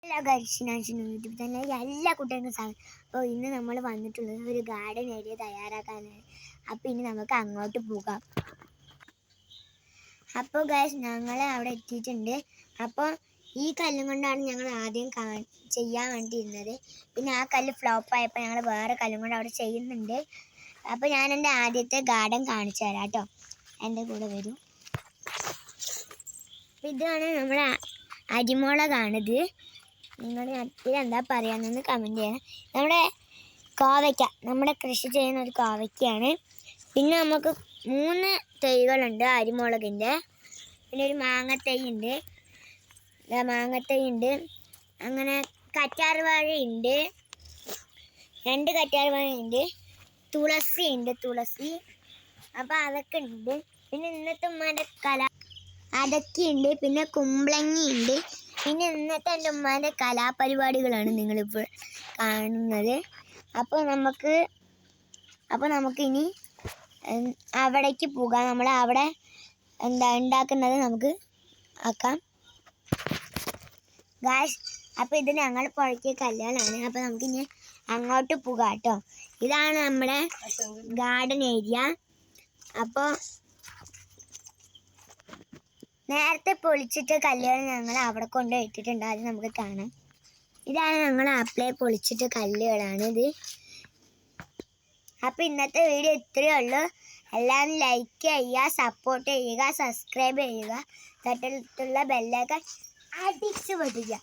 എല്ലാ ഗൈസിനും യൂട്യൂബ് തന്നെ എല്ലാ കുട്ടികൾക്കും സ്വാഗതം. അപ്പോൾ ഇന്ന് നമ്മൾ വന്നിട്ടുള്ളത് ഒരു ഗാർഡൻ ഏരിയ തയ്യാറാക്കാനാണ്. അപ്പോൾ ഇനി നമുക്ക് അങ്ങോട്ട് പോകാം. അപ്പോൾ ഗൈസ് ഞങ്ങൾ അവിടെ എത്തിയിട്ടുണ്ട്. അപ്പോൾ ഈ കല്ലും കൊണ്ടാണ് ഞങ്ങൾ ആദ്യം ചെയ്യാൻ വേണ്ടിയിരുന്നത്. പിന്നെ ആ കല്ല് ഫ്ലോപ്പ് ആയപ്പോൾ ഞങ്ങൾ വേറെ കല്ലും കൊണ്ട് അവിടെ ചെയ്യുന്നുണ്ട്. അപ്പോൾ ഞാൻ എൻ്റെ ആദ്യത്തെ ഗാർഡൻ കാണിച്ചു തരാം കേട്ടോ. എൻ്റെ കൂടെ വരും. അപ്പോൾ ഇതാണ് നമ്മുടെ അരിമുളകാണിത്. നിങ്ങൾ ഇതിലെന്താ പറയാമെന്നൊന്ന് കമൻറ്റ് ചെയ്യണം. നമ്മുടെ കോവയ്ക്ക, നമ്മുടെ കൃഷി ചെയ്യുന്ന ഒരു കോവയ്ക്കയാണ്. പിന്നെ നമുക്ക് 3 തൈകളുണ്ട് അരിമുളകിൻ്റെ. പിന്നെ ഒരു മാങ്ങത്തൈയുണ്ട്, അങ്ങനെ കറ്റാർവാഴയുണ്ട്, 2 കറ്റാർവാഴയുണ്ട്, തുളസി. അപ്പോൾ അതൊക്കെ ഉണ്ട്. പിന്നെ ഇന്നത്തെ ഉമ്മാൻ്റെ അതൊക്കെയുണ്ട്. പിന്നെ കുമ്പളങ്ങിയുണ്ട്. പിന്നെ ഇന്നത്തെ എൻ്റെ ഉമ്മാൻ്റെ കലാപരിപാടികളാണ് നിങ്ങളിപ്പോൾ കാണുന്നത്. അപ്പോൾ നമുക്കിനി അവിടേക്ക് പോകാം. നമ്മൾ അവിടെ ഉണ്ടാക്കുന്നത് നമുക്ക് ആക്കാം ഗായ്സ്. അപ്പോൾ ഇത് ഞങ്ങൾ പുഴക്കിയ കല്ലുകളാണ്. അപ്പോൾ നമുക്കിനി അങ്ങോട്ട് പോകാം കേട്ടോ. ഇതാണ് നമ്മുടെ ഗാർഡൻ ഏരിയ. അപ്പോൾ നേരത്തെ പൊളിച്ചിട്ട് കല്ലുകൾ ഞങ്ങൾ അവിടെ കൊണ്ട് ഇട്ടിട്ടുണ്ട്. അത് നമുക്ക് കാണാം. ഇതാണ് ഞങ്ങൾ അപ്ലൈ പൊളിച്ചിട്ട് കല്ലുകളാണിത്. അപ്പോൾ ഇന്നത്തെ വീഡിയോ ഇത്രയേ ഉള്ളൂ. എല്ലാവരും ലൈക്ക് ചെയ്യുക, സപ്പോർട്ട് ചെയ്യുക, സബ്സ്ക്രൈബ് ചെയ്യുക, തൊട്ടടുത്തുള്ള ബെല്ലൈക്കൺ അടിച്ചു പൊട്ടിക്കുക.